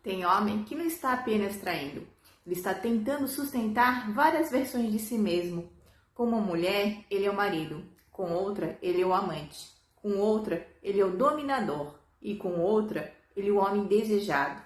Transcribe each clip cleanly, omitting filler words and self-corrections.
Tem homem que não está apenas traindo, ele está tentando sustentar várias versões de si mesmo. Com uma mulher, ele é o marido, com outra, ele é o amante, com outra, ele é o dominador e com outra, ele é o homem desejado.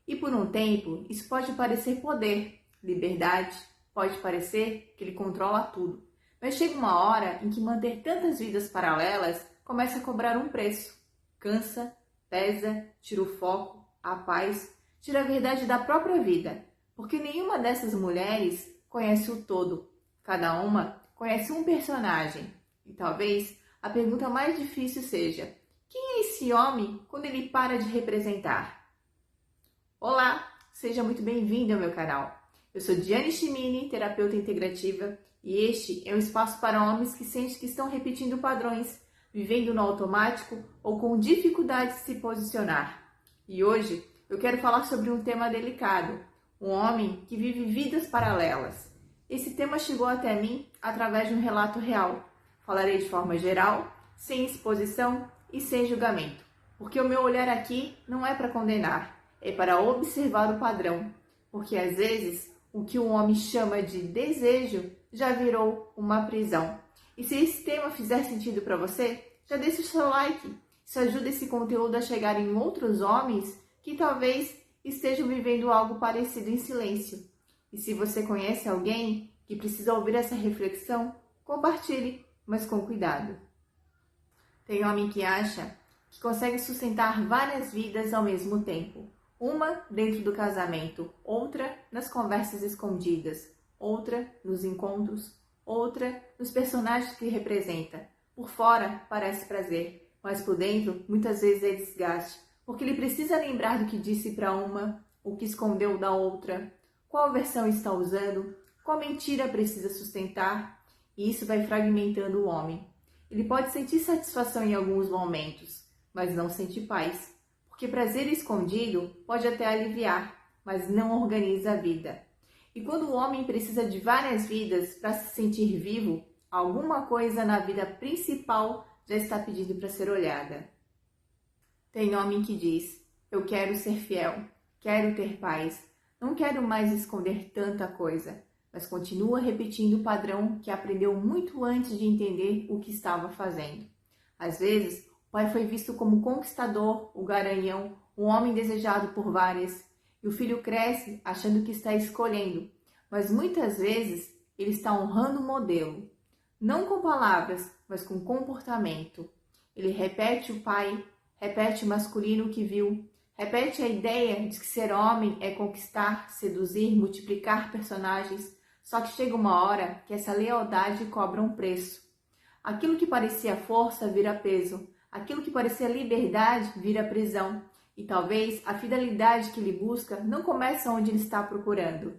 E por um tempo, isso pode parecer poder, liberdade, pode parecer que ele controla tudo. Mas chega uma hora em que manter tantas vidas paralelas começa a cobrar um preço. Cansa, pesa, tira o foco, a paz, tira a verdade da própria vida. Porque nenhuma dessas mulheres conhece o todo. Cada uma conhece um personagem. E talvez a pergunta mais difícil seja: quem é esse homem quando ele para de representar? Olá, seja muito bem-vindo ao meu canal. Eu sou Diane Chimini, terapeuta integrativa, e este é um espaço para homens que sentem que estão repetindo padrões, vivendo no automático ou com dificuldade de se posicionar. E hoje eu quero falar sobre um tema delicado, um homem que vive vidas paralelas. Esse tema chegou até mim através de um relato real. Falarei de forma geral, sem exposição e sem julgamento, porque o meu olhar aqui não é para condenar, é para observar o padrão, porque às vezes o que um homem chama de desejo já virou uma prisão. E se esse tema fizer sentido para você, já deixa o seu like. Isso ajuda esse conteúdo a chegar em outros homens que talvez estejam vivendo algo parecido em silêncio. E se você conhece alguém que precisa ouvir essa reflexão, compartilhe, mas com cuidado. Tem homem que acha que consegue sustentar várias vidas ao mesmo tempo. Uma dentro do casamento, outra nas conversas escondidas, outra nos encontros, outra nos personagens que representa. Por fora parece prazer, mas por dentro muitas vezes é desgaste, porque ele precisa lembrar do que disse para uma, o que escondeu da outra, qual versão está usando, qual mentira precisa sustentar, e isso vai fragmentando o homem. Ele pode sentir satisfação em alguns momentos, mas não sente paz, porque prazer escondido pode até aliviar, mas não organiza a vida. E quando o homem precisa de várias vidas para se sentir vivo, alguma coisa na vida principal já está pedindo para ser olhada. Tem homem que diz: eu quero ser fiel, quero ter paz, não quero mais esconder tanta coisa, mas continua repetindo o padrão que aprendeu muito antes de entender o que estava fazendo. Às vezes, o pai foi visto como conquistador, o garanhão, um homem desejado por várias, e o filho cresce achando que está escolhendo, mas muitas vezes ele está honrando o modelo, não com palavras, mas com comportamento. Ele repete o pai, repete o masculino que viu, repete a ideia de que ser homem é conquistar, seduzir, multiplicar personagens, só que chega uma hora que essa lealdade cobra um preço. Aquilo que parecia força vira peso, aquilo que parecia liberdade vira prisão, e talvez a fidelidade que ele busca não começa onde ele está procurando.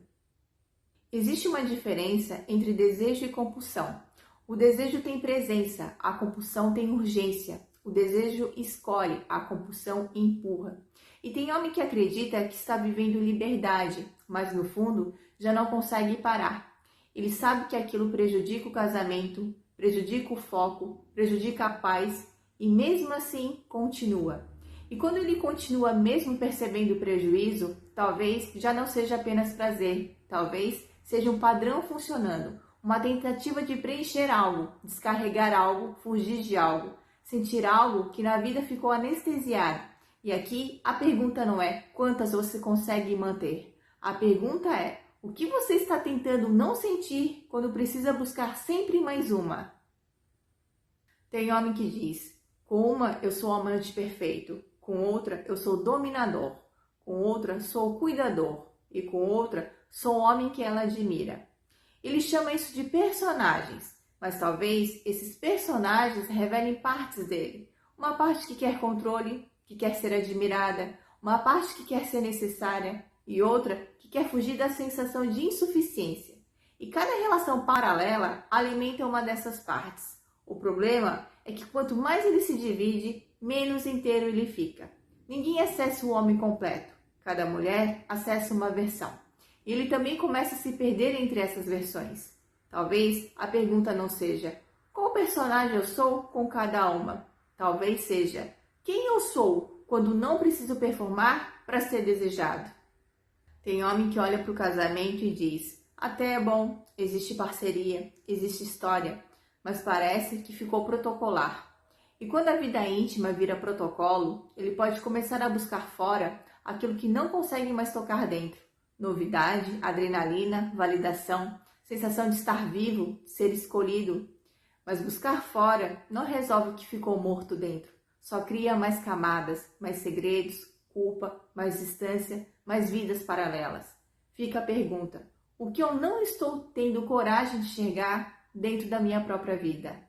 Existe uma diferença entre desejo e compulsão. O desejo tem presença, a compulsão tem urgência. O desejo escolhe, a compulsão empurra. E tem homem que acredita que está vivendo liberdade, mas no fundo já não consegue parar. Ele sabe que aquilo prejudica o casamento, prejudica o foco, prejudica a paz e mesmo assim continua. E quando ele continua mesmo percebendo o prejuízo, talvez já não seja apenas prazer, talvez seja um padrão funcionando, uma tentativa de preencher algo, descarregar algo, fugir de algo, sentir algo que na vida ficou anestesiado. E aqui a pergunta não é quantas você consegue manter. A pergunta é: o que você está tentando não sentir quando precisa buscar sempre mais uma? Tem homem que diz: com uma eu sou amante perfeito, com outra eu sou dominador, com outra sou cuidador e com outra sou o homem que ela admira. Ele chama isso de personagens, mas talvez esses personagens revelem partes dele. Uma parte que quer controle, que quer ser admirada, uma parte que quer ser necessária e outra que quer fugir da sensação de insuficiência. E cada relação paralela alimenta uma dessas partes. O problema é que quanto mais ele se divide, menos inteiro ele fica. Ninguém acessa o homem completo. Cada mulher acessa uma versão. E ele também começa a se perder entre essas versões. Talvez a pergunta não seja qual personagem eu sou com cada uma. Talvez seja quem eu sou quando não preciso performar para ser desejado. Tem homem que olha para o casamento e diz: até é bom, existe parceria, existe história, mas parece que ficou protocolar. E quando a vida íntima vira protocolo, ele pode começar a buscar fora aquilo que não consegue mais tocar dentro. Novidade, adrenalina, validação, sensação de estar vivo, ser escolhido. Mas buscar fora não resolve o que ficou morto dentro. Só cria mais camadas, mais segredos, culpa, mais distância, mais vidas paralelas. Fica a pergunta: o que eu não estou tendo coragem de enxergar dentro da minha própria vida?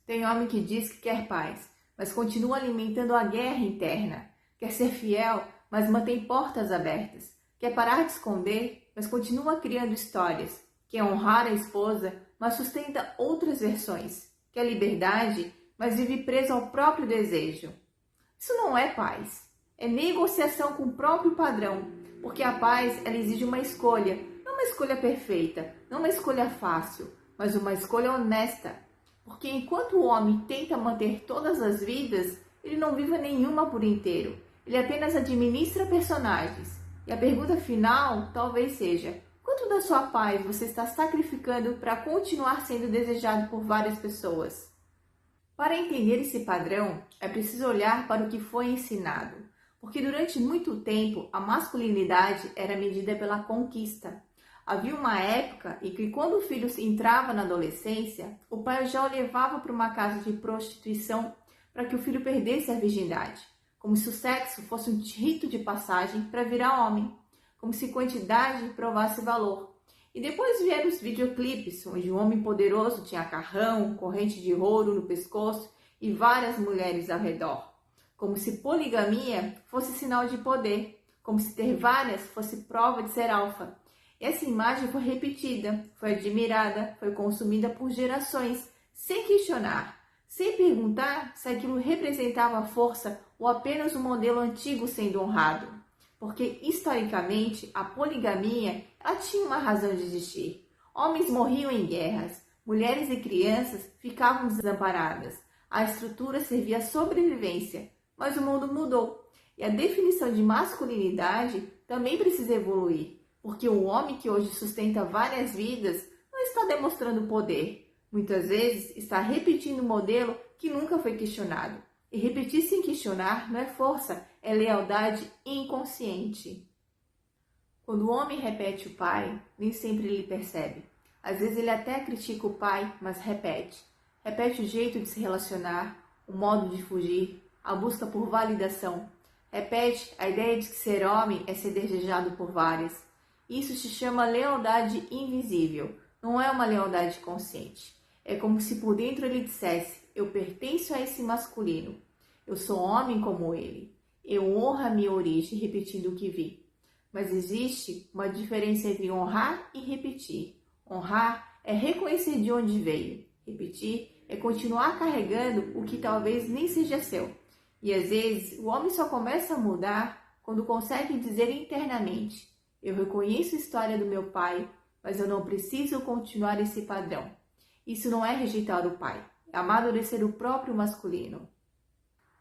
Tem homem que diz que quer paz, mas continua alimentando a guerra interna. Quer ser fiel, mas mantém portas abertas. Quer parar de esconder, mas continua criando histórias. Quer honrar a esposa, mas sustenta outras versões. Quer liberdade, mas vive preso ao próprio desejo. Isso não é paz. É negociação com o próprio padrão. Porque a paz, ela exige uma escolha. Não uma escolha perfeita, não uma escolha fácil, mas uma escolha honesta. Porque enquanto o homem tenta manter todas as vidas, ele não vive nenhuma por inteiro. Ele apenas administra personagens. E a pergunta final talvez seja: quanto da sua paz você está sacrificando para continuar sendo desejado por várias pessoas? Para entender esse padrão, é preciso olhar para o que foi ensinado. Porque durante muito tempo, a masculinidade era medida pela conquista. Havia uma época em que, quando o filho entrava na adolescência, o pai já o levava para uma casa de prostituição para que o filho perdesse a virgindade, como se o sexo fosse um rito de passagem para virar homem, como se quantidade provasse valor. E depois vieram os videoclipes, onde um homem poderoso tinha carrão, corrente de ouro no pescoço e várias mulheres ao redor, como se poligamia fosse sinal de poder, como se ter várias fosse prova de ser alfa. Essa imagem foi repetida, foi admirada, foi consumida por gerações, sem questionar, sem perguntar se aquilo representava força ou apenas um modelo antigo sendo honrado. Porque, historicamente, a poligamia ela tinha uma razão de existir. Homens morriam em guerras, mulheres e crianças ficavam desamparadas. A estrutura servia à sobrevivência, mas o mundo mudou. E a definição de masculinidade também precisa evoluir. Porque o homem que hoje sustenta várias vidas não está demonstrando poder. Muitas vezes está repetindo um modelo que nunca foi questionado. E repetir sem questionar não é força, é lealdade inconsciente. Quando o homem repete o pai, nem sempre ele percebe. Às vezes ele até critica o pai, mas repete. Repete o jeito de se relacionar, o modo de fugir, a busca por validação. Repete a ideia de que ser homem é ser desejado por várias. Isso se chama lealdade invisível, não é uma lealdade consciente. É como se por dentro ele dissesse: eu pertenço a esse masculino, eu sou homem como ele, eu honro a minha origem repetindo o que vi. Mas existe uma diferença entre honrar e repetir. Honrar é reconhecer de onde veio, repetir é continuar carregando o que talvez nem seja seu. E às vezes o homem só começa a mudar quando consegue dizer internamente: eu reconheço a história do meu pai, mas eu não preciso continuar esse padrão. Isso não é rejeitar o pai, é amadurecer o próprio masculino.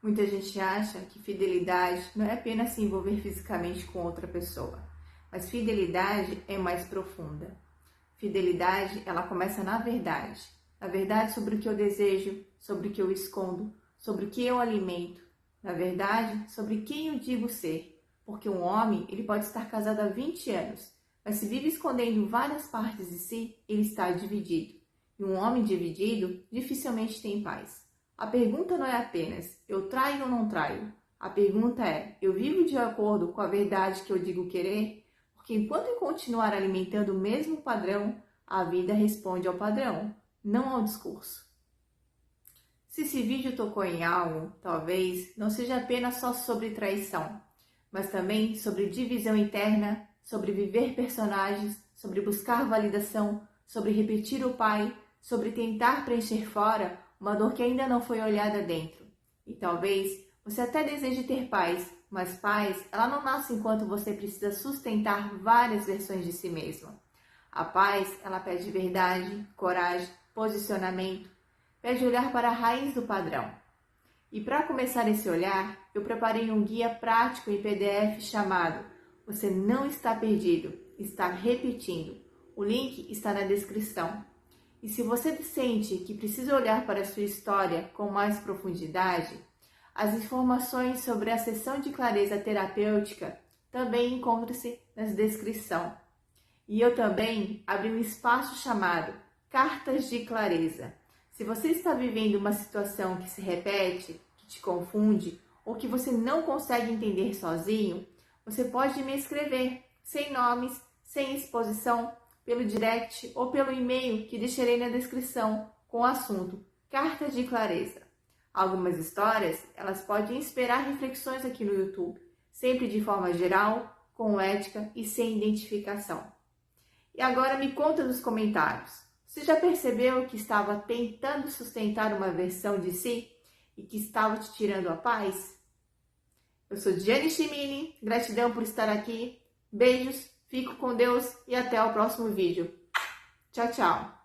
Muita gente acha que fidelidade não é apenas se envolver fisicamente com outra pessoa, mas fidelidade é mais profunda. Fidelidade, ela começa na verdade sobre o que eu desejo, sobre o que eu escondo, sobre o que eu alimento, na verdade sobre quem eu digo ser. Porque um homem, ele pode estar casado há 20 anos, mas se vive escondendo várias partes de si, ele está dividido. E um homem dividido dificilmente tem paz. A pergunta não é apenas: eu traio ou não traio? A pergunta é: eu vivo de acordo com a verdade que eu digo querer? Porque enquanto eu continuar alimentando o mesmo padrão, a vida responde ao padrão, não ao discurso. Se esse vídeo tocou em algo, talvez não seja apenas só sobre traição, mas também sobre divisão interna, sobre viver personagens, sobre buscar validação, sobre repetir o pai, sobre tentar preencher fora uma dor que ainda não foi olhada dentro. E talvez você até deseje ter paz, mas paz, ela não nasce enquanto você precisa sustentar várias versões de si mesmo. A paz, ela pede verdade, coragem, posicionamento, pede olhar para a raiz do padrão. E para começar esse olhar, eu preparei um guia prático em PDF chamado Você Não Está Perdido, Está Repetindo. O link está na descrição. E se você sente que precisa olhar para a sua história com mais profundidade, as informações sobre a sessão de clareza terapêutica também encontram-se na descrição. E eu também abri um espaço chamado Cartas de Clareza. Se você está vivendo uma situação que se repete, que te confunde ou que você não consegue entender sozinho, você pode me escrever, sem nomes, sem exposição, pelo direct ou pelo e-mail que deixarei na descrição com o assunto Cartas de Clareza. Algumas histórias, elas podem inspirar reflexões aqui no YouTube, sempre de forma geral, com ética e sem identificação. E agora me conta nos comentários, você já percebeu que estava tentando sustentar uma versão de si e que estava te tirando a paz? Eu sou Diane Chimini, gratidão por estar aqui, beijos, fico com Deus e até o próximo vídeo. Tchau, tchau!